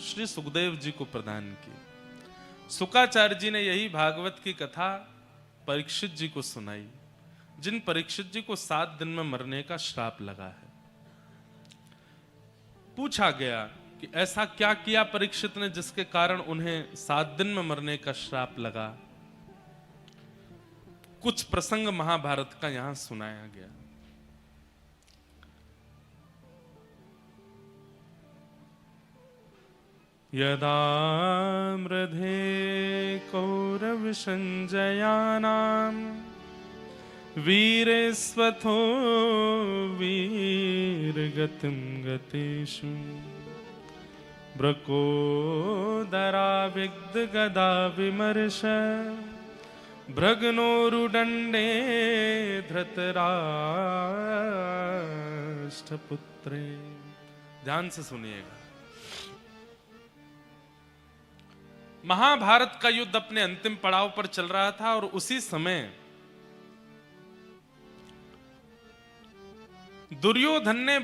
श्री सुखदेव जी को प्रदान की। शुकाचार्य जी ने यही भागवत की कथा परीक्षित जी को सुनाई, जिन परीक्षित जी को 7 दिन में मरने का श्राप लगा है। पूछा गया कि ऐसा क्या किया परीक्षित ने जिसके कारण उन्हें 7 दिन में मरने का श्राप लगा। कुछ प्रसंग महाभारत का यहां सुनाया गया। यदा मृधे कौरव संजयानां वीरेस्वथो वीरगतिं गतेषु ब्रकोदरा विग्धगदा विमर्श भ्रग्नोरुदण्डे धृतराष्ट्रपुत्रे। ध्यान से सुनिएगा। महाभारत का युद्ध अपने अंतिम पड़ाव पर चल रहा था और उसी समय दुर्योधन ने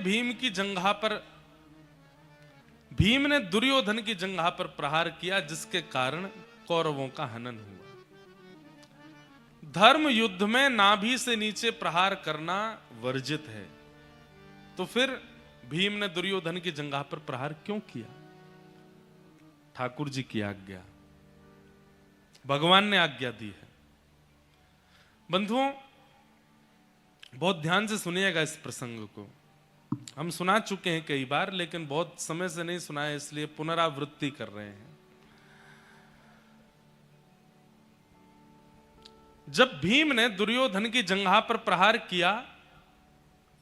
भीम ने दुर्योधन की जंघा पर प्रहार किया, जिसके कारण कौरवों का हनन हुआ। धर्म युद्ध में नाभि से नीचे प्रहार करना वर्जित है, तो फिर भीम ने दुर्योधन की जंघा पर प्रहार क्यों किया? ठाकुर जी की आज्ञा, भगवान ने आज्ञा दी है। बंधुओं, बहुत ध्यान से सुनिएगा इस प्रसंग को। हम सुना चुके हैं कई बार, लेकिन बहुत समय से नहीं सुनाया, इसलिए पुनरावृत्ति कर रहे हैं। जब भीम ने दुर्योधन की जंघा पर प्रहार किया,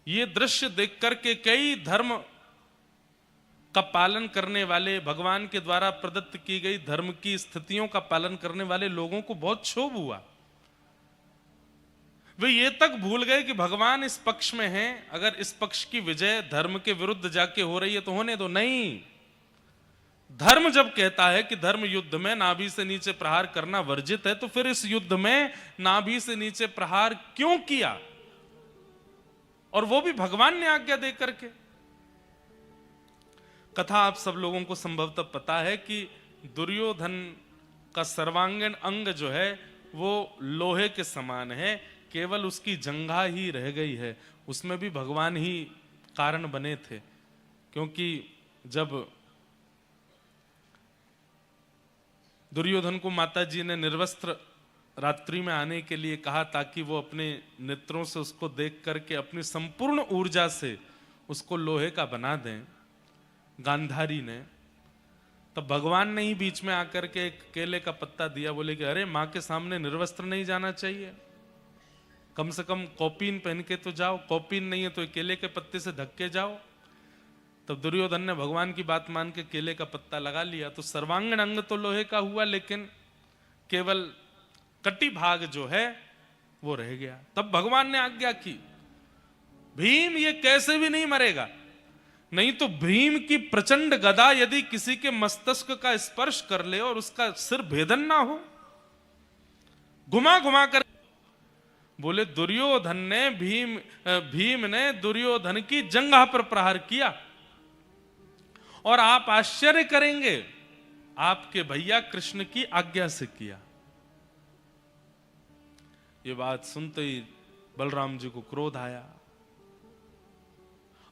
यह दृश्य देख करके कई धर्म का पालन करने वाले, भगवान के द्वारा प्रदत्त की गई धर्म की स्थितियों का पालन करने वाले लोगों को बहुत क्षोभ हुआ। वे ये तक भूल गए कि भगवान इस पक्ष में हैं, अगर इस पक्ष की विजय धर्म के विरुद्ध जाके हो रही है तो होने दो। नहीं, धर्म जब कहता है कि धर्म युद्ध में नाभि से नीचे प्रहार करना वर्जित है, तो फिर इस युद्ध में नाभि से नीचे प्रहार क्यों किया? और वो भी भगवान ने आज्ञा दे करके। कथा आप सब लोगों को संभवतः पता है कि दुर्योधन का सर्वांगीण अंग जो है वो लोहे के समान है, केवल उसकी जंघा ही रह गई है। उसमें भी भगवान ही कारण बने थे, क्योंकि जब दुर्योधन को माताजी ने निर्वस्त्र रात्रि में आने के लिए कहा ताकि वो अपने नेत्रों से उसको देख करके अपनी संपूर्ण ऊर्जा से उसको लोहे का बना दें, गांधारी ने, तब भगवान ने ही बीच में आकर के एक केले का पत्ता दिया। बोले कि अरे, मां के सामने निर्वस्त्र नहीं जाना चाहिए, कम से कम कौपीन पहन के तो जाओ, कौपीन नहीं है तो केले के पत्ते से ढक के जाओ। तब दुर्योधन ने भगवान की बात मान के केले का पत्ता लगा लिया, तो सर्वांगीण अंग तो लोहे का हुआ, लेकिन केवल कटी भाग जो है वो रह गया। तब भगवान ने आज्ञा की, भीम ये कैसे भी नहीं मरेगा, नहीं तो भीम की प्रचंड गदा यदि किसी के मस्तिष्क का स्पर्श कर ले और उसका सिर भेदन ना हो। घुमा घुमा कर बोले दुर्योधन ने भीम ने दुर्योधन की जंघा पर प्रहार किया, और आप आश्चर्य करेंगे, आपके भैया कृष्ण की आज्ञा से किया। ये बात सुनते ही बलराम जी को क्रोध आया।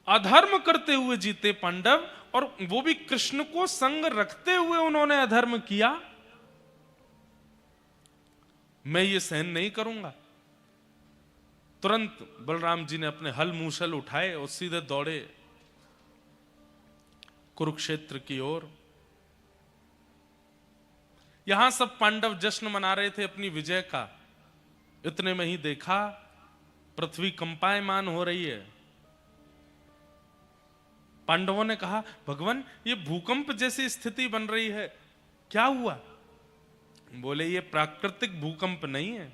अधर्म करते हुए जीते पांडव, और वो भी कृष्ण को संग रखते हुए उन्होंने अधर्म किया। मैं ये सहन नहीं करूंगा। तुरंत बलराम जी ने अपने हल मूसल उठाए और सीधे दौड़े कुरुक्षेत्र की ओर। यहां सब पांडव जश्न मना रहे थे अपनी विजय का। इतने में ही देखा पृथ्वी कंपायमान हो रही है। पांडवों ने कहा, भगवान ये भूकंप जैसी स्थिति बन रही है, क्या हुआ? बोले ये प्राकृतिक भूकंप नहीं है,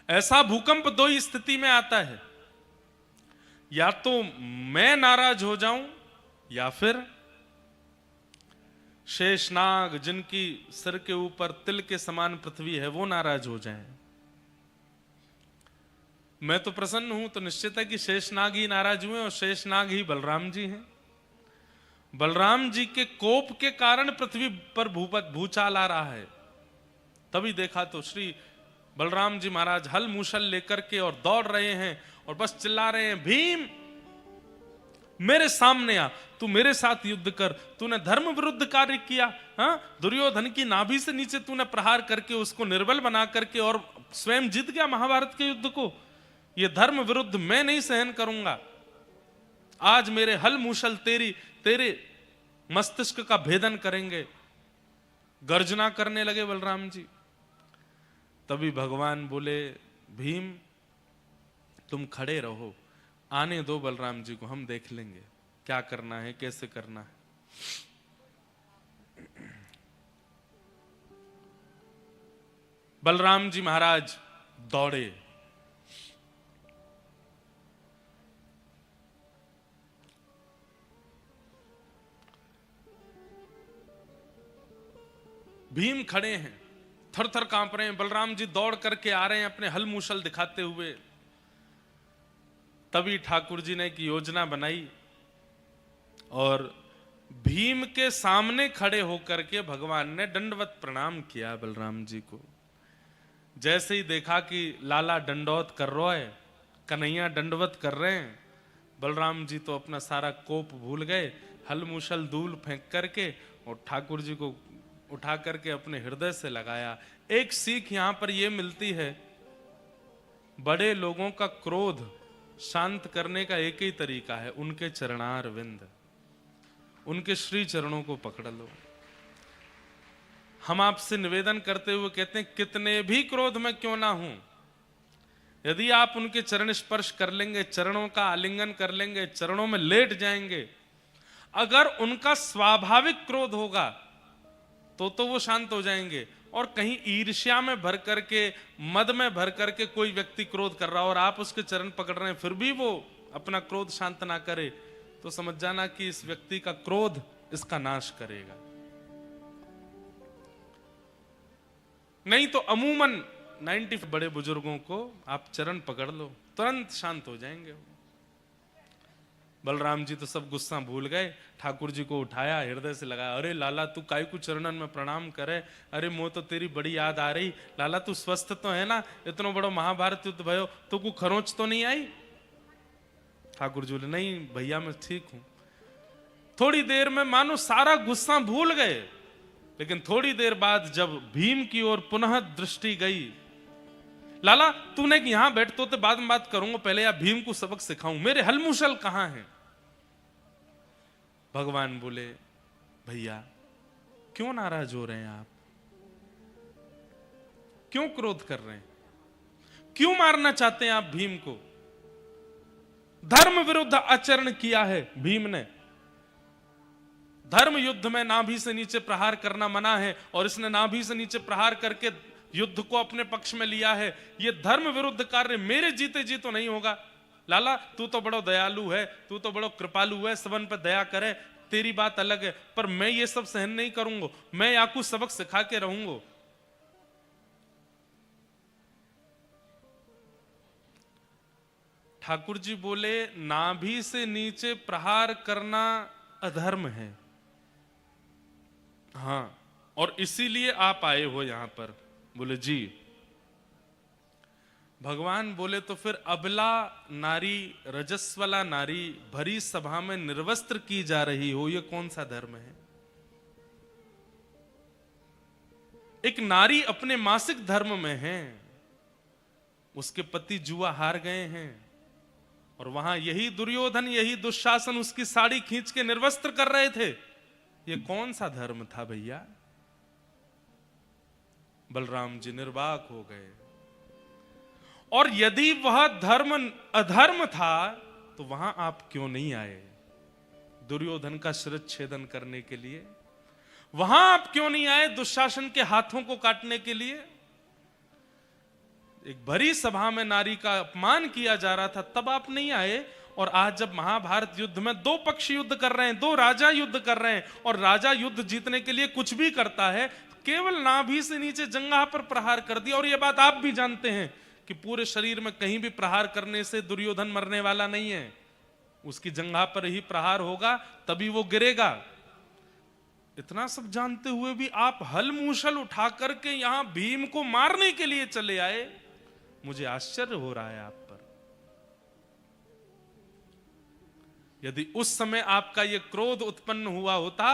ऐसा भूकंप दो ही स्थिति में आता है, या तो मैं नाराज हो जाऊं या फिर शेषनाग जिनकी सिर के ऊपर तिल के समान पृथ्वी है वो नाराज हो जाए। मैं तो प्रसन्न हूं, तो निश्चित है कि शेषनाग ही नाराज हुए और शेषनाग ही बलराम जी हैं। बलराम जी के कोप के कारण पृथ्वी पर भूचाल आ रहा है। तभी देखा तो श्री बलराम जी महाराज हल मूसल लेकर के और दौड़ रहे हैं और बस चिल्ला रहे हैं, भीम मेरे सामने आ, तू मेरे साथ युद्ध कर, तूने धर्म विरुद्ध कार्य किया। हाँ, दुर्योधन की नाभि से नीचे तूने प्रहार करके उसको निर्बल बना करके और स्वयं जीत गया महाभारत के युद्ध को। ये धर्म विरुद्ध मैं नहीं सहन करूंगा। आज मेरे हल मूसल तेरे मस्तिष्क का भेदन करेंगे। गर्जना करने लगे बलराम जी। तभी भगवान बोले, भीम तुम खड़े रहो, आने दो बलराम जी को, हम देख लेंगे क्या करना है, कैसे करना है। बलराम जी महाराज दौड़े। भीम खड़े हैं, थर थर कांप रहे हैं। बलराम जी दौड़ करके आ रहे हैं अपने हल मूसल दिखाते हुए। तभी ठाकुर जी ने एक योजना बनाई और भीम के सामने खड़े होकर के भगवान ने दंडवत प्रणाम किया बलराम जी को। जैसे ही देखा कि लाला दंडवत कर रहा है, कन्हैया दंडवत कर रहे हैं, बलराम जी तो अपना सारा कोप भूल गए, हल मूसल दूल फेंक करके और ठाकुर जी को उठा करके अपने हृदय से लगाया। एक सीख यहां पर यह मिलती है, बड़े लोगों का क्रोध शांत करने का एक ही तरीका है, उनके चरणार विंद, उनके श्री चरणों को पकड़ लो। हम आपसे निवेदन करते हुए कहते हैं, कितने भी क्रोध में क्यों ना हूं, यदि आप उनके चरण स्पर्श कर लेंगे, चरणों का आलिंगन कर लेंगे, चरणों में लेट जाएंगे, अगर उनका स्वाभाविक क्रोध होगा तो वो शांत हो जाएंगे। और कहीं ईर्ष्या में भर करके, मद में भर करके कोई व्यक्ति क्रोध कर रहा हो और आप उसके चरण पकड़ रहे हैं, फिर भी वो अपना क्रोध शांत ना करे, तो समझ जाना कि इस व्यक्ति का क्रोध इसका नाश करेगा। नहीं तो अमूमन 90 बड़े बुजुर्गों को आप चरण पकड़ लो, तुरंत शांत हो जाएंगे। बलराम जी तो सब गुस्सा भूल गए, ठाकुर जी को उठाया, हृदय से लगाया। अरे लाला तू काय को चरणन में प्रणाम करे, अरे मोह तो तेरी बड़ी याद आ रही, लाला तू स्वस्थ तो है ना, इतना बड़ो महाभारत युद्ध भयो तो को खरोंच तो नहीं आई। ठाकुर जी बोले, नहीं भैया मैं ठीक हूं। थोड़ी देर में मानो सारा गुस्सा भूल गए, लेकिन थोड़ी देर बाद जब भीम की ओर पुनः दृष्टि गई, लाला तूने यहां बैठ तो बाद में बात करूंगा, पहले यार भीम को सबक सिखाऊं, मेरे हलमुशल कहां हैं। भगवान बोले, भैया क्यों नाराज हो रहे हैं आप, क्यों क्रोध कर रहे हैं, क्यों मारना चाहते हैं आप भीम को। धर्म विरुद्ध आचरण किया है भीम ने, धर्म युद्ध में नाभि से नीचे प्रहार करना मना है और इसने नाभि से नीचे प्रहार करके युद्ध को अपने पक्ष में लिया है। यह धर्म विरुद्ध कार्य मेरे जीते जी तो नहीं होगा। लाला तू तो बड़ो दयालु है, तू तो बड़ो कृपालु है, सबन पर दया करे, तेरी बात अलग है, पर मैं ये सब सहन नहीं करूंगा, मैं याकू सबक सिखा के रहूंगा। ठाकुर जी बोले, नाभि से नीचे प्रहार करना अधर्म है, हाँ, और इसीलिए आप आए हो यहां पर। बोले जी। भगवान बोले, तो फिर अबला नारी, रजस्वला नारी भरी सभा में निर्वस्त्र की जा रही हो, यह कौन सा धर्म है। एक नारी अपने मासिक धर्म में है, उसके पति जुआ हार गए हैं और वहां यही दुर्योधन, यही दुशासन उसकी साड़ी खींच के निर्वस्त्र कर रहे थे। यह कौन सा धर्म था भैया। बलराम जी निर्वाक हो गए। और यदि वह धर्म अधर्म था तो वहां आप क्यों नहीं आए दुर्योधन का शिरच्छेदन करने के लिए। वहां आप क्यों नहीं आए दुशासन के हाथों को काटने के लिए। एक भरी सभा में नारी का अपमान किया जा रहा था, तब आप नहीं आए। और आज जब महाभारत युद्ध में दो पक्ष युद्ध कर रहे हैं, दो राजा युद्ध कर रहे हैं, और राजा युद्ध जीतने के लिए कुछ भी करता है, केवल नाभि से नीचे जंघा पर प्रहार कर दिया। और यह बात आप भी जानते हैं कि पूरे शरीर में कहीं भी प्रहार करने से दुर्योधन मरने वाला नहीं है, उसकी जंघा पर ही प्रहार होगा तभी वो गिरेगा। इतना सब जानते हुए भी आप हल मूसल उठा करके यहां भीम को मारने के लिए चले आए, मुझे आश्चर्य हो रहा है आप पर। यदि उस समय आपका यह क्रोध उत्पन्न हुआ होता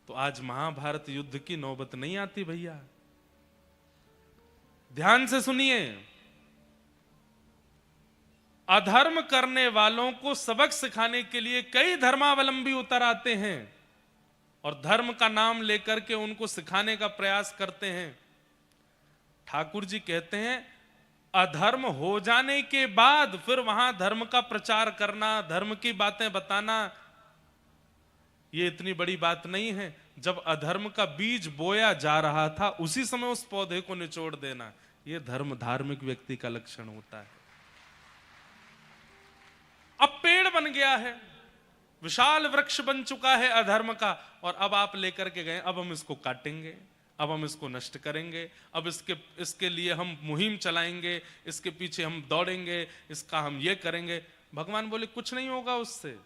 तो आज महाभारत युद्ध की नौबत नहीं आती भैया। ध्यान से सुनिए, अधर्म करने वालों को सबक सिखाने के लिए कई धर्मावलंबी उतर आते हैं और धर्म का नाम लेकर के उनको सिखाने का प्रयास करते हैं। ठाकुर जी कहते हैं अधर्म हो जाने के बाद फिर वहां धर्म का प्रचार करना, धर्म की बातें बताना, ये इतनी बड़ी बात नहीं है। जब अधर्म का बीज बोया जा रहा था उसी समय उस पौधे को निचोड़ देना, यह धर्म धार्मिक व्यक्ति का लक्षण होता है। अब पेड़ बन गया है, विशाल वृक्ष बन चुका है अधर्म का, और अब आप लेकर के गए, अब हम इसको काटेंगे, अब हम इसको नष्ट करेंगे, अब इसके लिए हम मुहिम चलाएंगे, इसके पीछे हम दौड़ेंगे, इसका हम ये करेंगे। भगवान बोले कुछ नहीं होगा उससे।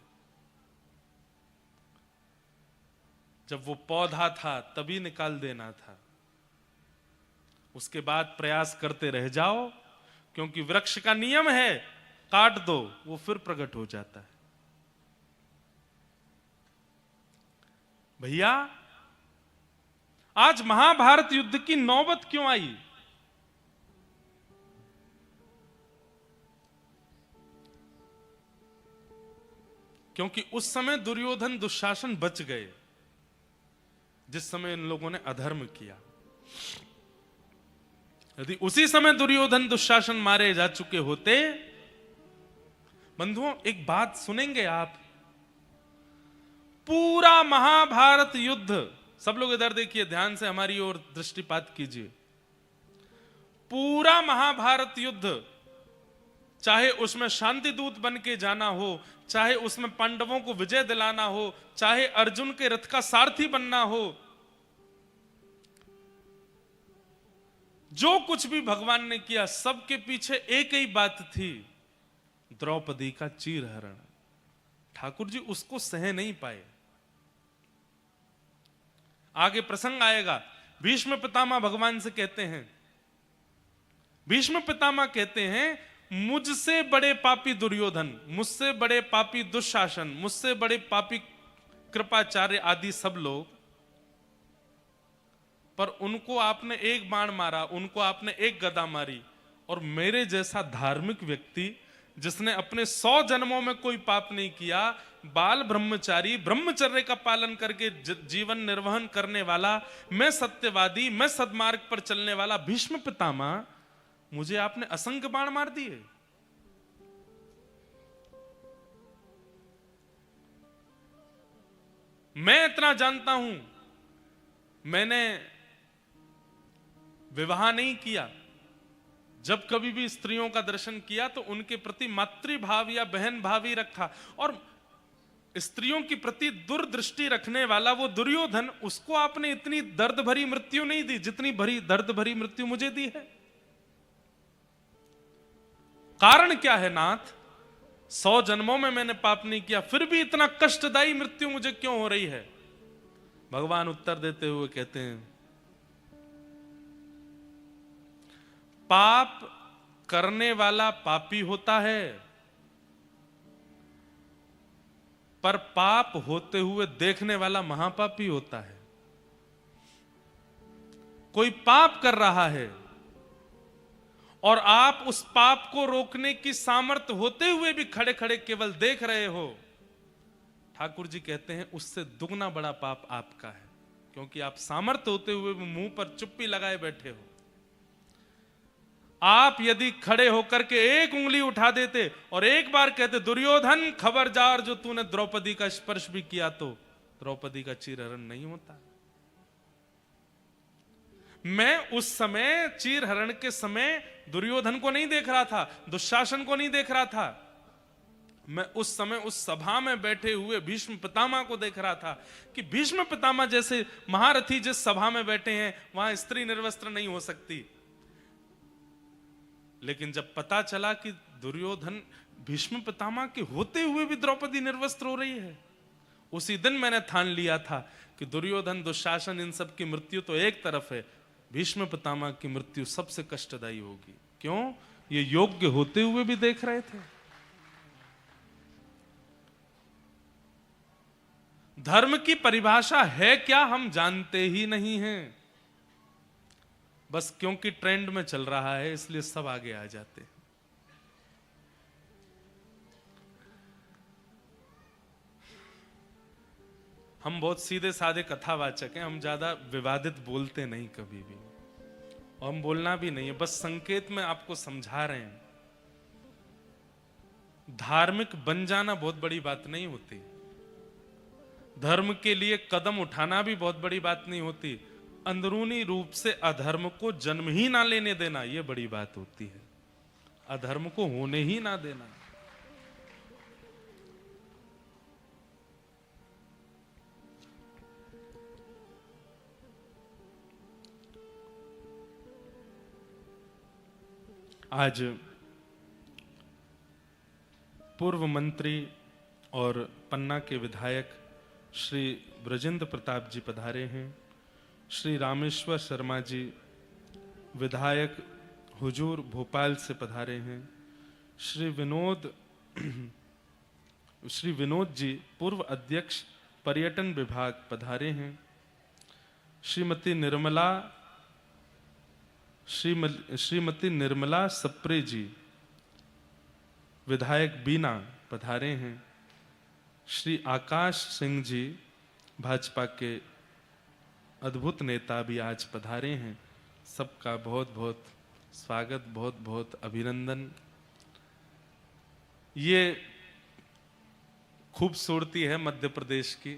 जब वो पौधा था तभी निकाल देना था, उसके बाद प्रयास करते रह जाओ, क्योंकि वृक्ष का नियम है काट दो वो फिर प्रकट हो जाता है। भैया आज महाभारत युद्ध की नौबत क्यों आई? क्योंकि उस समय दुर्योधन दुशासन बच गए, जिस समय इन लोगों ने अधर्म किया। यदि उसी समय दुर्योधन दुशासन मारे जा चुके होते, बंधुओं एक बात सुनेंगे आप, पूरा महाभारत युद्ध, सब लोग इधर देखिए, ध्यान से हमारी ओर दृष्टिपात कीजिए, पूरा महाभारत युद्ध, चाहे उसमें शांति दूत बन के जाना हो, चाहे उसमें पांडवों को विजय दिलाना हो, चाहे अर्जुन के रथ का सारथी बनना हो, जो कुछ भी भगवान ने किया सबके पीछे एक ही बात थी, द्रौपदी का चीरहरण। ठाकुर जी उसको सह नहीं पाए। आगे प्रसंग आएगा, भीष्म पितामह भगवान से कहते हैं, भीष्म पितामह कहते हैं मुझसे बड़े पापी दुर्योधन, मुझसे बड़े पापी दुशासन, मुझसे बड़े पापी कृपाचार्य आदि सब लोग, पर उनको आपने एक बाण मारा, उनको आपने एक गदा मारी, और मेरे जैसा धार्मिक व्यक्ति जिसने अपने 100 जन्मों में कोई पाप नहीं किया, बाल ब्रह्मचारी, ब्रह्मचर्य का पालन करके जीवन निर्वहन करने वाला, मैं सत्यवादी, मैं सद्मार्ग पर चलने वाला भीष्म पितामह, मुझे आपने असंख्य बाण मार दिए। मैं इतना जानता हूं, मैंने विवाह नहीं किया, जब कभी भी स्त्रियों का दर्शन किया तो उनके प्रति मातृभाव या बहन भाव ही रखा, और स्त्रियों की प्रति दूरदृष्टि रखने वाला वो दुर्योधन, उसको आपने इतनी दर्द भरी मृत्यु नहीं दी जितनी दर्द भरी मृत्यु मुझे दी है। कारण क्या है नाथ? 100 जन्मों में मैंने पाप नहीं किया, फिर भी इतना कष्टदायी मृत्यु मुझे क्यों हो रही है? भगवान उत्तर देते हुए कहते हैं, पाप करने वाला पापी होता है, पर पाप होते हुए देखने वाला महापापी होता है। कोई पाप कर रहा है और आप उस पाप को रोकने की सामर्थ्य होते हुए भी खड़े खड़े केवल देख रहे हो, ठाकुर जी कहते हैं उससे दुगना बड़ा पाप आपका है, क्योंकि आप सामर्थ्य होते हुए भी मुंह पर चुप्पी लगाए बैठे हो। आप यदि खड़े होकर के एक उंगली उठा देते और एक बार कहते दुर्योधन खबरदार, जो तूने द्रौपदी का स्पर्श भी किया तो द्रौपदी का चीरहरण नहीं होता। मैं उस समय चीरहरण के समय दुर्योधन को नहीं देख रहा था, दुशासन को नहीं देख रहा था, मैं उस समय उस सभा में बैठे हुए भीष्म पितामह को देख रहा था कि भीष्म पितामह जैसे महारथी जिस सभा में बैठे हैं वहां स्त्री निर्वस्त्र नहीं हो सकती। लेकिन जब पता चला कि दुर्योधन भीष्म पितामह के होते हुए भी द्रौपदी निर्वस्त्र हो रही है, उसी दिन मैंने ठान लिया था कि दुर्योधन, दुशासन, इन सब की मृत्यु तो एक तरफ है, भीष्म पितामह की मृत्यु सबसे कष्टदायी होगी। क्यों? ये योग्य होते हुए भी देख रहे थे। धर्म की परिभाषा है क्या हम जानते ही नहीं हैं, बस क्योंकि ट्रेंड में चल रहा है इसलिए सब आगे आ जाते हैं। हम बहुत सीधे साधे कथावाचक हैं, हम ज्यादा विवादित बोलते नहीं कभी भी, और हम बोलना भी नहीं है, बस संकेत में आपको समझा रहे हैं। धार्मिक बन जाना बहुत बड़ी बात नहीं होती, धर्म के लिए कदम उठाना भी बहुत बड़ी बात नहीं होती, अंदरूनी रूप से अधर्म को जन्म ही ना लेने देना यह बड़ी बात होती है, अधर्म को होने ही ना देना। आज पूर्व मंत्री और पन्ना के विधायक श्री ब्रजेंद्र प्रताप जी पधारे हैं। श्री रामेश्वर शर्मा जी विधायक हुजूर भोपाल से पधारे हैं। श्री विनोद जी पूर्व अध्यक्ष पर्यटन विभाग पधारे हैं। श्रीमती निर्मला सप्रे जी विधायक बीना पधारे हैं। श्री आकाश सिंह जी भाजपा के अद्भुत नेता भी आज पधारे हैं। सबका बहुत बहुत स्वागत, बहुत बहुत अभिनंदन। ये खूबसूरती है मध्य प्रदेश की,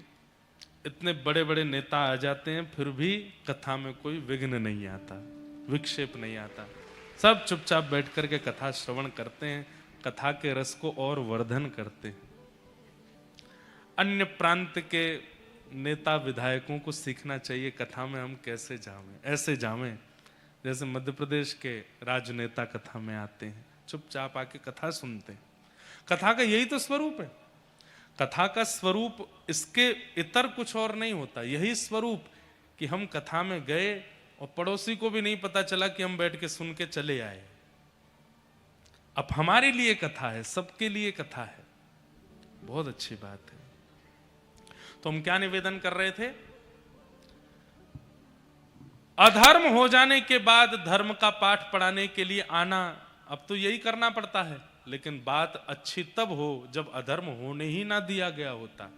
इतने बड़े बड़े नेता आ जाते हैं फिर भी कथा में कोई विघ्न नहीं आता, विक्षेप नहीं आता, सब चुपचाप बैठ करके कथा श्रवण करते हैं, कथा के रस को और वर्धन करते हैं। अन्य प्रांत के नेता विधायकों को सीखना चाहिए कथा में हम कैसे जावें, ऐसे जावें जैसे मध्य प्रदेश के राजनेता कथा में आते हैं, चुपचाप आके कथा सुनते हैं। कथा का यही तो स्वरूप है, कथा का स्वरूप इसके इतर कुछ और नहीं होता। यही स्वरूप कि हम कथा में गए और पड़ोसी को भी नहीं पता चला कि हम बैठ के सुन के चले आए। अब हमारे लिए कथा है, सबके लिए कथा है, बहुत अच्छी बात है। तो हम क्या निवेदन कर रहे थे? अधर्म हो जाने के बाद धर्म का पाठ पढ़ाने के लिए आना, अब तो यही करना पड़ता है, लेकिन बात अच्छी तब हो जब अधर्म होने ही ना दिया गया होता।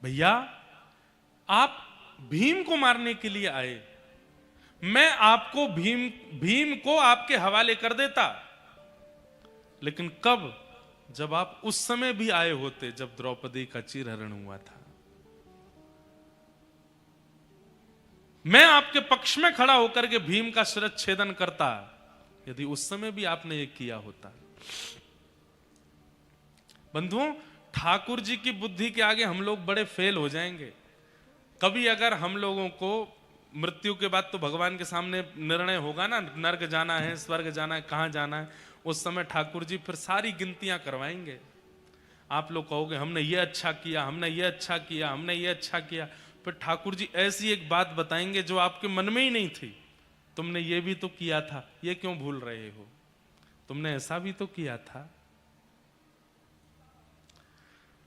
भैया आप भीम को मारने के लिए आए, मैं आपको भीम को आपके हवाले कर देता, लेकिन कब? जब आप उस समय भी आए होते जब द्रौपदी का चीरहरण हुआ था। मैं आपके पक्ष में खड़ा होकर के भीम का शिरच्छेदन करता, यदि उस समय भी आपने ये किया होता। बंधुओं, ठाकुर जी की बुद्धि के आगे हम लोग बड़े फेल हो जाएंगे। कभी अगर हम लोगों को मृत्यु के बाद तो भगवान के सामने निर्णय होगा ना, नर्क जाना है, स्वर्ग जाना है, कहां जाना है, उस समय ठाकुर जी फिर सारी गिनतियां करवाएंगे। आप लोग कहोगे हमने ये अच्छा किया, हमने ये अच्छा किया, हमने ये अच्छा किया, फिर ठाकुर जी ऐसी एक बात बताएंगे जो आपके मन में ही नहीं थी। तुमने ये भी तो किया था, ये क्यों भूल रहे हो? तुमने ऐसा भी तो किया था।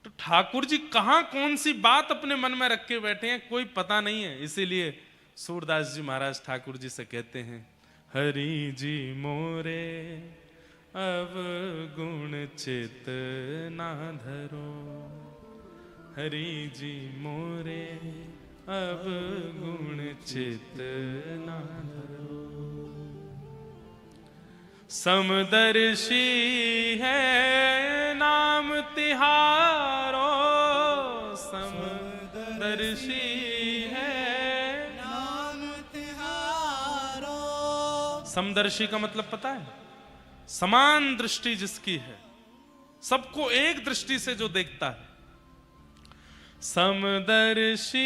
तो ठाकुर जी कहां कौन सी बात अपने मन में रख के बैठे हैं कोई पता नहीं है। इसीलिए सूरदास जी महाराज ठाकुर जी से कहते हैं, हरि जी मोरे अब गुण चित ना धरो, हरि जी मोरे अब गुण चित ना धरो। समदर्शी है नाम तिहारो, समदर्शी है नाम तिहारो। समदर्शी का मतलब पता है? समान दृष्टि जिसकी है, सबको एक दृष्टि से जो देखता है। समदर्शी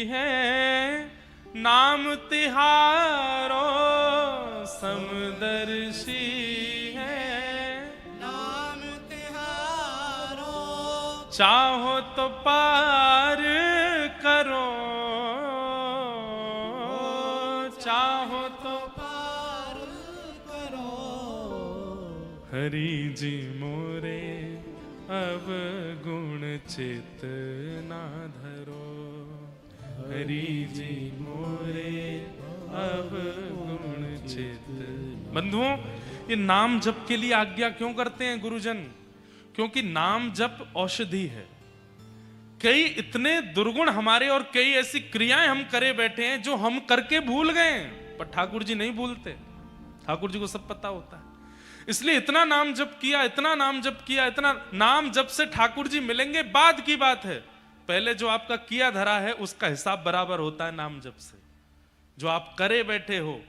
है नाम तिहारो, समदर्शी है नाम तिहारो, चाहो तो पार करो, चाहो तो पार करो। हरि जी मोरे अब गुण चित ना धरो, हरि जी मोरे अब गुण चित। बंधुओं, ये नाम जप के लिए आज्ञा क्यों करते हैं गुरुजन? क्योंकि नाम जप औषधि है। कई इतने दुर्गुण हमारे और कई ऐसी क्रियाएं हम करे बैठे हैं जो हम करके भूल गए हैं, पर ठाकुर जी नहीं भूलते। ठाकुर जी को सब पता होता है। इसलिए इतना नाम जप किया, इतना नाम जप किया, इतना नाम जप से ठाकुर जी मिलेंगे बाद की बात है। पहले जो आपका किया धरा है उसका हिसाब बराबर होता है नाम जप से। जो आप करे बैठे हो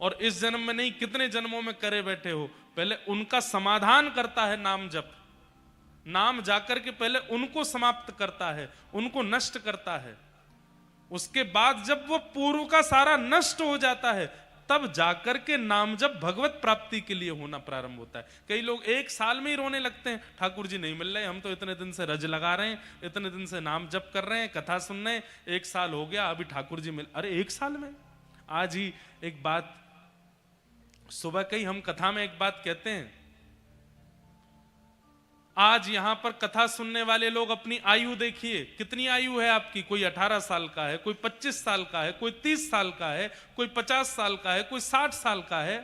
और इस जन्म में नहीं कितने जन्मों में करे बैठे हो, पहले उनका समाधान करता है नाम जप। नाम जाकर के पहले उनको समाप्त करता है, उनको नष्ट करता है। उसके बाद जब वो पूर्व का सारा नष्ट हो जाता है तब जाकर के नाम जप भगवत प्राप्ति के लिए होना प्रारंभ होता है। कई लोग एक साल में ही रोने लगते हैं, ठाकुर जी नहीं मिल रहे, हम तो इतने दिन से रज लगा रहे हैं, इतने दिन से नाम जप कर रहे हैं, कथा सुन रहे हैं, एक साल हो गया अभी ठाकुर जी मिल। अरे एक साल में? आज ही एक बात सुबह कही, हम कथा में एक बात कहते हैं, आज यहां पर कथा सुनने वाले लोग अपनी आयु देखिए, कितनी आयु है आपकी? कोई 18 साल का है, कोई 25 साल का है, कोई 30 साल का है, कोई 50 साल का है, कोई 60 साल का है।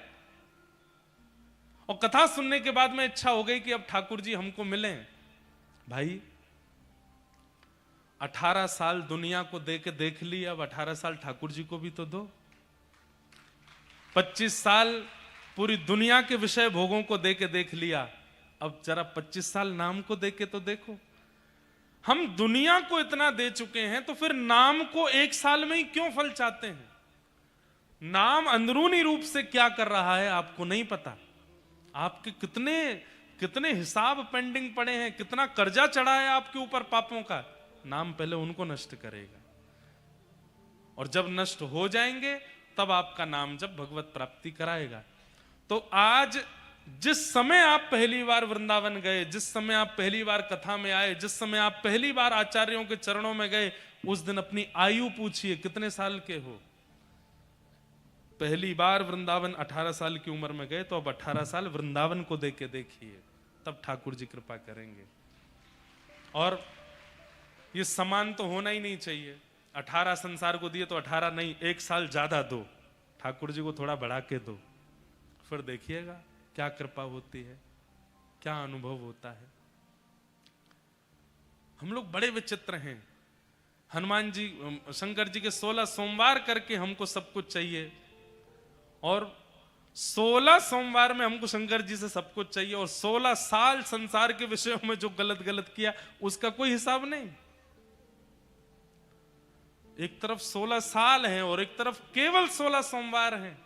और कथा सुनने के बाद में इच्छा हो गई कि अब ठाकुर जी हमको मिलें। भाई 18 साल दुनिया को दे के देख ली, अब 18 साल ठाकुर जी को भी तो दो। 25 साल पूरी दुनिया के विषय भोगों को दे के देख लिया, अब जरा 25 साल नाम को देके तो देखो। हम दुनिया को इतना दे चुके हैं तो फिर नाम को एक साल में ही क्यों फल चाहते हैं? नाम अंदरूनी रूप से क्या कर रहा है आपको नहीं पता। आपके कितने कितने हिसाब पेंडिंग पड़े हैं, कितना कर्जा चढ़ा है आपके ऊपर पापों का। नाम पहले उनको नष्ट करेगा, और जब नष्ट हो जाएंगे तब आपका नाम जब भगवत प्राप्ति कराएगा। तो आज जिस समय आप पहली बार वृंदावन गए, जिस समय आप पहली बार कथा में आए, जिस समय आप पहली बार आचार्यों के चरणों में गए, उस दिन अपनी आयु पूछिए कितने साल के हो। पहली बार वृंदावन 18 साल की उम्र में गए, तो अब 18 साल वृंदावन को देके देखिए, तब ठाकुर जी कृपा करेंगे। और ये समान तो होना ही नहीं चाहिए। 18 संसार को दिए तो 18 नहीं, एक साल ज्यादा दो, ठाकुर जी को थोड़ा बढ़ा के दो, फिर देखिएगा क्या कृपा होती है, क्या अनुभव होता है। हम लोग बड़े विचित्र हैं। हनुमान जी, शंकर जी के 16 सोमवार करके हमको सब कुछ चाहिए, और 16 सोमवार में हमको शंकर जी से सब कुछ चाहिए, और 16 साल संसार के विषयों में जो गलत गलत किया उसका कोई हिसाब नहीं। एक तरफ 16 साल हैं और एक तरफ केवल 16 सोमवार हैं।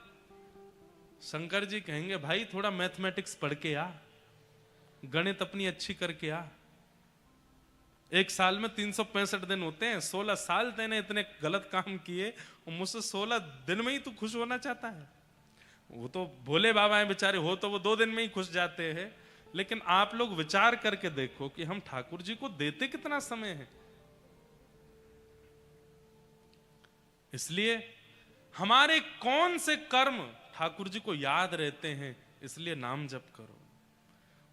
शंकर जी कहेंगे भाई थोड़ा मैथमेटिक्स पढ़ के आ, गणित अपनी अच्छी करके आ। एक साल में 365 दिन होते हैं, 16 साल तेने इतने गलत काम किए और मुझसे 16 दिन में ही तू खुश होना चाहता है। वो तो भोले बाबा हैं बेचारे, हो तो वो 2 दिन में ही खुश जाते हैं। लेकिन आप लोग विचार करके देखो कि हम ठाकुर जी को देते कितना समय है। इसलिए हमारे कौन से कर्म ठाकुर जी को याद रहते हैं, इसलिए नाम जप करो।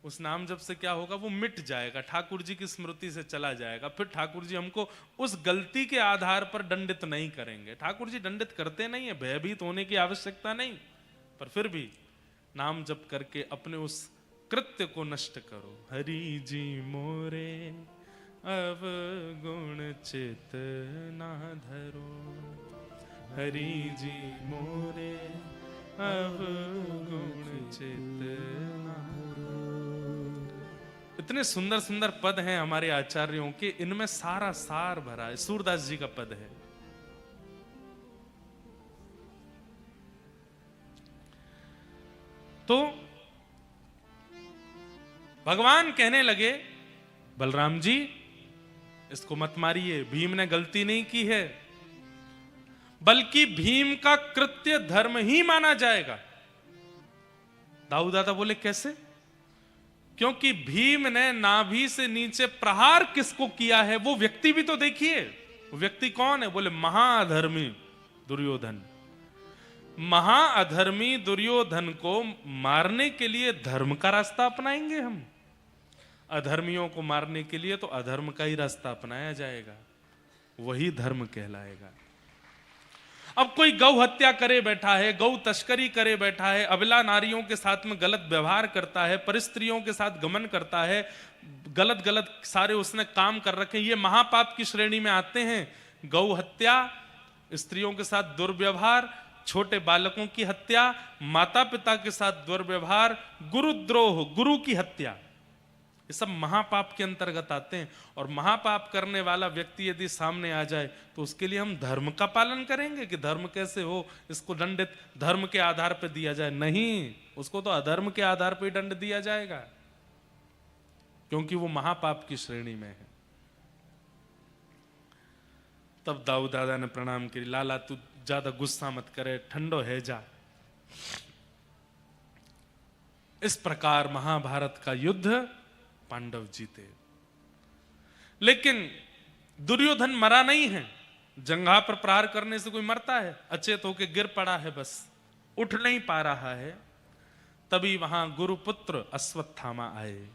उस नाम जप से क्या होगा, वो मिट जाएगा, ठाकुर जी की स्मृति से चला जाएगा। फिर ठाकुर जी हमको उस गलती के आधार पर दंडित नहीं करेंगे। ठाकुर जी दंडित करते नहीं है, भयभीत होने की आवश्यकता नहीं, पर फिर भी नाम जप करके अपने उस कृत्य को नष्ट करो। हरि जी मोरे अब गुण चित ना धरो, हरि जी मोरे अब गुण चित ना धरो। इतने सुंदर सुंदर पद हैं हमारे आचार्यों के, इनमें सारा सार भरा है। सूरदास जी का पद है, तो भगवान कहने लगे बलराम जी इसको मत मारिए, भीम ने गलती नहीं की है, बल्कि भीम का कृत्य धर्म ही माना जाएगा। दाऊ दादा बोले कैसे? क्योंकि भीम ने नाभि से नीचे प्रहार किसको किया है वो व्यक्ति भी तो देखिए। वो व्यक्ति कौन है? बोले महाअधर्मी दुर्योधन। महाअधर्मी दुर्योधन को मारने के लिए धर्म का रास्ता अपनाएंगे हम? अधर्मियों को मारने के लिए तो अधर्म का ही रास्ता अपनाया जाएगा, वही धर्म कहलाएगा। अब कोई गौ हत्या करे बैठा है, गौ तस्करी करे बैठा है, अबला नारियों के साथ में गलत व्यवहार करता है, परिस्त्रियों के साथ गमन करता है, गलत गलत सारे उसने काम कर रखे, ये महापाप की श्रेणी में आते हैं। गौ हत्या, स्त्रियों के साथ दुर्व्यवहार, छोटे बालकों की हत्या, माता पिता के साथ दुर्व्यवहार, गुरुद्रोह, गुरु की हत्या, ये सब महापाप के अंतर्गत आते हैं। और महापाप करने वाला व्यक्ति यदि सामने आ जाए तो उसके लिए हम धर्म का पालन करेंगे कि धर्म कैसे हो, इसको दंडित धर्म के आधार पर दिया जाए? नहीं, उसको तो अधर्म के आधार पर ही दंड दिया जाएगा, क्योंकि वो महापाप की श्रेणी में है। तब दाऊ दादा ने प्रणाम किया, लाला तू ज्यादा गुस्सा मत करे, ठंडो है जा। इस प्रकार महाभारत का युद्ध पांडव जीते। लेकिन दुर्योधन मरा नहीं है। जंघा पर प्रहार करने से कोई मरता है? अचेत होकर गिर पड़ा है, बस उठ नहीं पा रहा है। तभी वहां गुरुपुत्र अश्वत्थामा आए।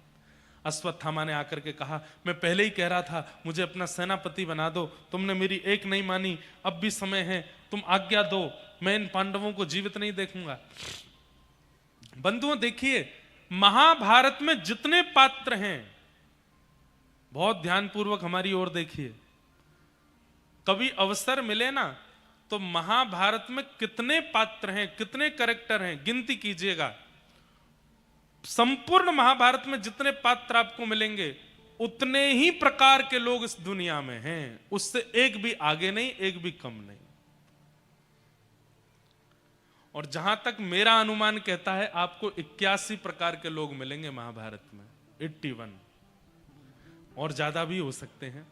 अश्वत्थामा ने आकर के कहा, मैं पहले ही कह रहा था मुझे अपना सेनापति बना दो, तुमने मेरी एक नहीं मानी, अब भी समय है, तुम आज्ञा दो, मैं इन पांडवों को जीवित नहीं देखूंगा। बंधुओं देखिए, महाभारत में जितने पात्र हैं, बहुत ध्यानपूर्वक हमारी ओर देखिए, कभी अवसर मिले ना तो महाभारत में कितने पात्र हैं, कितने कैरेक्टर हैं, गिनती कीजिएगा। संपूर्ण महाभारत में जितने पात्र आपको मिलेंगे उतने ही प्रकार के लोग इस दुनिया में हैं, उससे एक भी आगे नहीं, एक भी कम नहीं। और जहां तक मेरा अनुमान कहता है, आपको 81 प्रकार के लोग मिलेंगे महाभारत में, 81, और ज्यादा भी हो सकते हैं।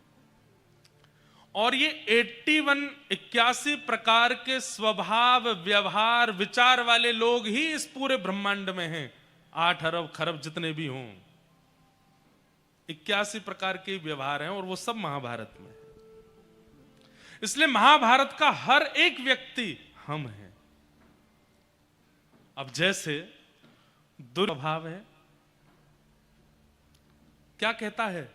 और ये 81 प्रकार के स्वभाव, व्यवहार, विचार वाले लोग ही इस पूरे ब्रह्मांड में हैं। 8 अरब खरब जितने भी हों, 81 प्रकार के व्यवहार हैं, और वो सब महाभारत में है। इसलिए महाभारत का हर एक व्यक्ति हम हैं। अब जैसे दुर्भाव है, क्या कहता है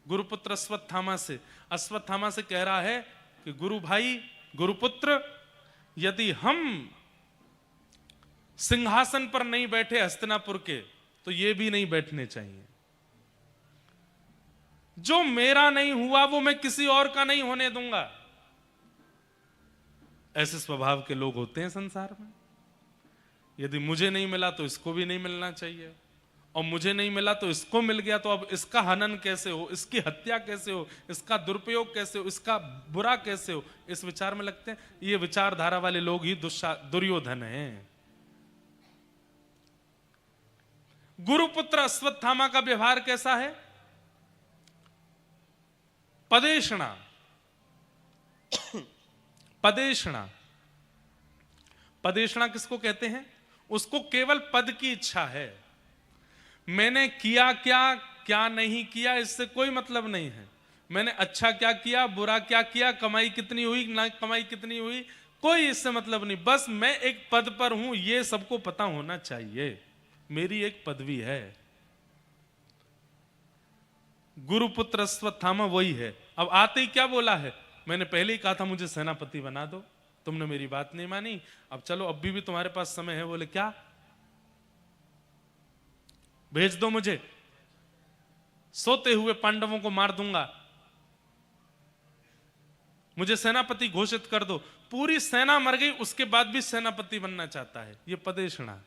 गुरुपुत्र अश्वत्थामा से? अश्वत्थामा से कह रहा है कि गुरु भाई, गुरुपुत्र, यदि हम सिंहासन पर नहीं बैठे हस्तिनापुर के, तो ये भी नहीं बैठने चाहिए। जो मेरा नहीं हुआ वो मैं किसी और का नहीं होने दूंगा। ऐसे स्वभाव के लोग होते हैं संसार में। यदि मुझे नहीं मिला तो इसको भी नहीं मिलना चाहिए, और मुझे नहीं मिला तो इसको मिल गया, तो अब इसका हनन कैसे हो, इसकी हत्या कैसे हो, इसका दुरुपयोग कैसे हो, इसका बुरा कैसे हो, इस विचार में लगते हैं। ये विचारधारा वाले लोग ही दुर्योधन हैं। गुरुपुत्र अश्वत्थामा का व्यवहार कैसा है? पदेशणा। पदेशणा, पदेशणा किसको कहते हैं? उसको केवल पद की इच्छा है। मैंने किया क्या, क्या नहीं किया, इससे कोई मतलब नहीं है। मैंने अच्छा क्या किया, बुरा क्या किया, कमाई कितनी हुई, ना कमाई कितनी हुई, कोई इससे मतलब नहीं। बस मैं एक पद पर हूं, ये सबको पता होना चाहिए, मेरी एक पदवी है। गुरुपुत्र अश्वत्थामा वही है। अब आते ही क्या बोला है? मैंने पहले ही कहा था मुझे सेनापति बना दो, तुमने मेरी बात नहीं मानी, अब चलो अभी भी तुम्हारे पास समय है। बोले क्या? भेज दो मुझे, सोते हुए पांडवों को मार दूंगा, मुझे सेनापति घोषित कर दो। पूरी सेना मर गई, उसके बाद भी सेनापति बनना चाहता है। यह पदेशणा।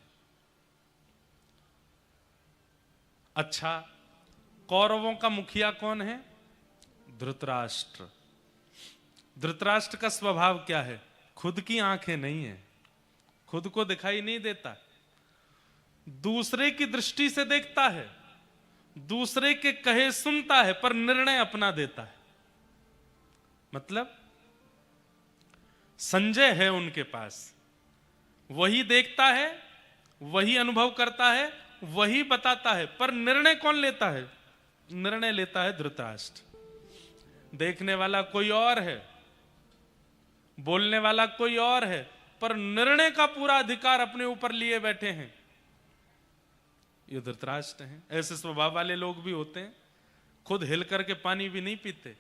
अच्छा, कौरवों का मुखिया कौन है? धृतराष्ट्र। धृतराष्ट्र का स्वभाव क्या है? खुद की आंखें नहीं है, खुद को दिखाई नहीं देता, दूसरे की दृष्टि से देखता है, दूसरे के कहे सुनता है, पर निर्णय अपना देता है। मतलब संजय है उनके पास, वही देखता है, वही अनुभव करता है, वही बताता है, पर निर्णय कौन लेता है? निर्णय लेता है धृतराष्ट्र। देखने वाला कोई और है, बोलने वाला कोई और है, पर निर्णय का पूरा अधिकार अपने ऊपर लिए बैठे हैं ये धृतराष्ट्र हैं। ऐसे स्वभाव वाले लोग भी होते हैं, खुद हिल करके पानी भी नहीं पीते।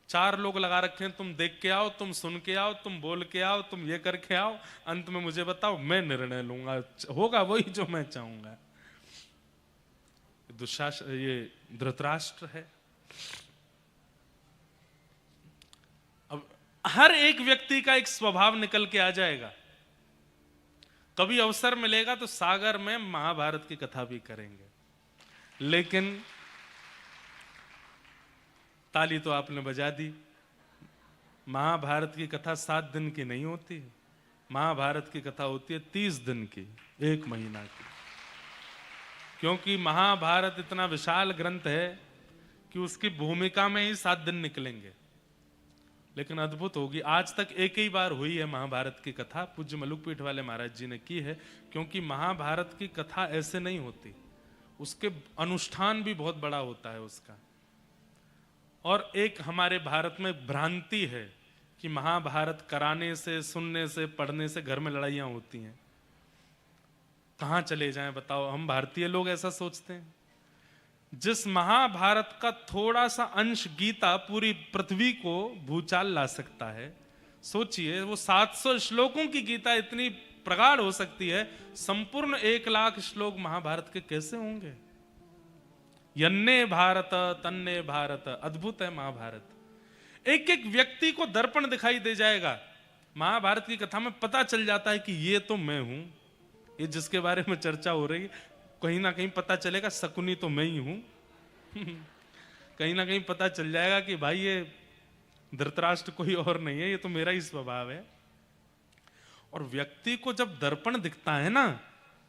4 लोग लगा रखे हैं, तुम देख के आओ, तुम सुन के आओ, तुम बोल के आओ, तुम ये करके आओ, अंत में मुझे बताओ, मैं निर्णय लूंगा, होगा वही जो मैं चाहूंगा। दुशासन, ये धृतराष्ट्र है। अब हर एक व्यक्ति का एक स्वभाव निकल के आ जाएगा। कभी अवसर मिलेगा तो सागर में महाभारत की कथा भी करेंगे, लेकिन ताली तो आपने बजा दी। महाभारत की कथा 7 दिन की नहीं होती, महाभारत की कथा होती है 30 दिन की, 1 महीना की। क्योंकि महाभारत इतना विशाल ग्रंथ है कि उसकी भूमिका में ही 7 दिन निकलेंगे। लेकिन अद्भुत होगी, आज तक एक ही बार हुई है महाभारत की कथा, पूज्य मलुकपीठ वाले महाराज जी ने की है। क्योंकि महाभारत की कथा ऐसे नहीं होती, उसके अनुष्ठान भी बहुत बड़ा होता है उसका। और एक हमारे भारत में भ्रांति है कि महाभारत कराने से, सुनने से, पढ़ने से घर में लड़ाइयां होती हैं। कहां चले जाएं बताओ, हम भारतीय लोग ऐसा सोचते हैं। जिस महाभारत का थोड़ा सा अंश गीता पूरी पृथ्वी को भूचाल ला सकता है, सोचिए वो 700 श्लोकों की गीता इतनी प्रगाढ़ हो सकती है, संपूर्ण 1 लाख श्लोक महाभारत के कैसे होंगे? यन्ने भारत तन्ने भारत, अद्भुत है महाभारत। एक एक व्यक्ति को दर्पण दिखाई दे जाएगा। महाभारत की कथा में पता चल जाता है कि ये तो मैं हूं, ये जिसके बारे में चर्चा हो रही है, कहीं ना कहीं पता चलेगा शकुनी तो मैं ही हूं। कहीं ना कहीं पता चल जाएगा कि भाई ये धृतराष्ट्र कोई और नहीं है, ये तो मेरा ही स्वभाव है। और व्यक्ति को जब दर्पण दिखता है ना,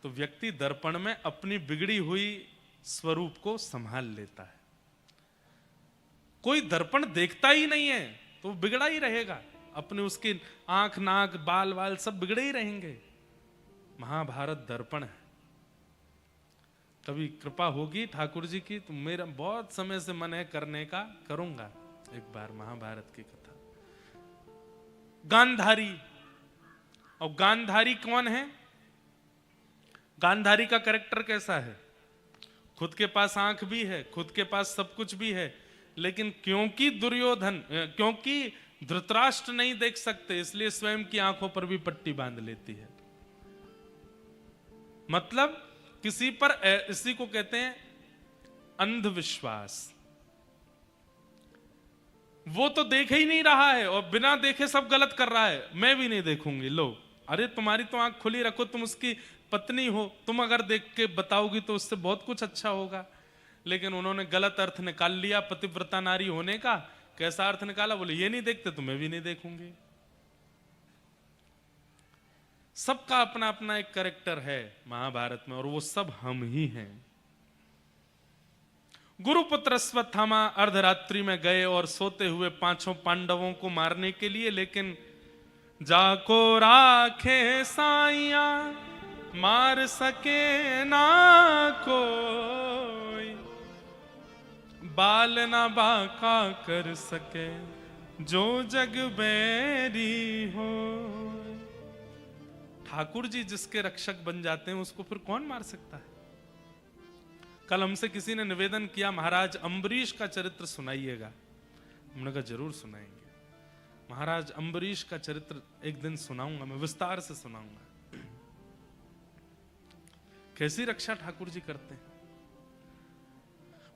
तो व्यक्ति दर्पण में अपनी बिगड़ी हुई स्वरूप को संभाल लेता है। कोई दर्पण देखता ही नहीं है तो बिगड़ा ही रहेगा, अपने उसकी आंख, नाक, बाल वाल सब बिगड़े ही रहेंगे। महाभारत दर्पण है। कभी कृपा होगी ठाकुर जी की तो मेरा बहुत समय से मन है करने का, करूंगा एक बार महाभारत की कथा। गांधारी, और गांधारी कौन है? गांधारी का कैरेक्टर कैसा है? खुद के पास आंख भी है, खुद के पास सब कुछ भी है, लेकिन क्योंकि दुर्योधन, क्योंकि धृतराष्ट्र नहीं देख सकते, इसलिए स्वयं की आंखों पर भी पट्टी बांध लेती है। मतलब किसी पर, इसी को कहते हैं अंधविश्वास। वो तो देख ही नहीं रहा है और बिना देखे सब गलत कर रहा है, मैं भी नहीं देखूंगी। लो, अरे तुम्हारी तो आंख खुली रखो, तुम उसकी पत्नी हो, तुम अगर देख के बताओगी तो उससे बहुत कुछ अच्छा होगा। लेकिन उन्होंने गलत अर्थ निकाल लिया पतिव्रता नारी होने का। कैसा अर्थ निकाला? बोले ये नहीं देखते तो मैं भी नहीं देखूंगी। सबका अपना अपना एक कैरेक्टर है महाभारत में, और वो सब हम ही हैं। गुरुपुत्र अश्वत्थामा अर्धरात्रि में गए और सोते हुए 5 पांडवों को मारने के लिए, लेकिन जाको राखे साइया मार सके ना कोई, बाल ना बाका कर सके जो जग बैरी हो। ठाकुर जी जिसके रक्षक बन जाते हैं उसको फिर कौन मार सकता है? कल हमसे किसी ने निवेदन किया, महाराज अम्बरीश का चरित्र सुनाइएगा। हमने कहा जरूर सुनाएंगे। महाराज अम्बरीश का चरित्र एक दिन सुनाऊंगा, मैं विस्तार से सुनाऊंगा। कैसी रक्षा ठाकुर जी करते हैं।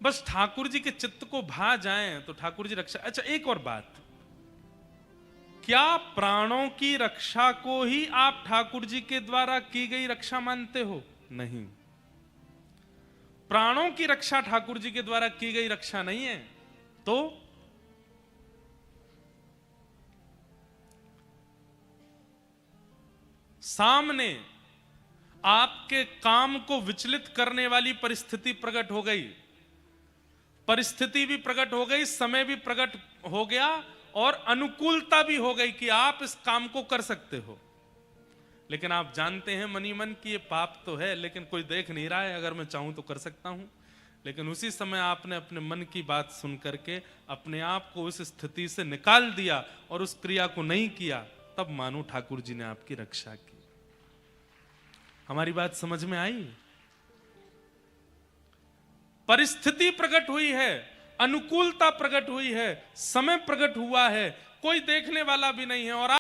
बस ठाकुर जी के चित्त को भा जाएं तो ठाकुर जी रक्षा। अच्छा, एक और बात, क्या प्राणों की रक्षा को ही आप ठाकुर जी के द्वारा की गई रक्षा मानते हो? नहीं, प्राणों की रक्षा ठाकुर जी के द्वारा की गई रक्षा नहीं है। तो सामने आपके काम को विचलित करने वाली परिस्थिति प्रकट हो गई, परिस्थिति भी प्रकट हो गई, समय भी प्रकट हो गया और अनुकूलता भी हो गई कि आप इस काम को कर सकते हो। लेकिन आप जानते हैं मनी मन कि ये पाप तो है, लेकिन कोई देख नहीं रहा है, अगर मैं चाहूं तो कर सकता हूं। लेकिन उसी समय आपने अपने मन की बात सुन करके अपने आप को उस स्थिति से निकाल दिया और उस क्रिया को नहीं किया, तब मानो ठाकुर जी ने आपकी रक्षा की। हमारी बात समझ में आई? परिस्थिति प्रकट हुई है, अनुकूलता प्रकट हुई है, समय प्रकट हुआ है, कोई देखने वाला भी नहीं है और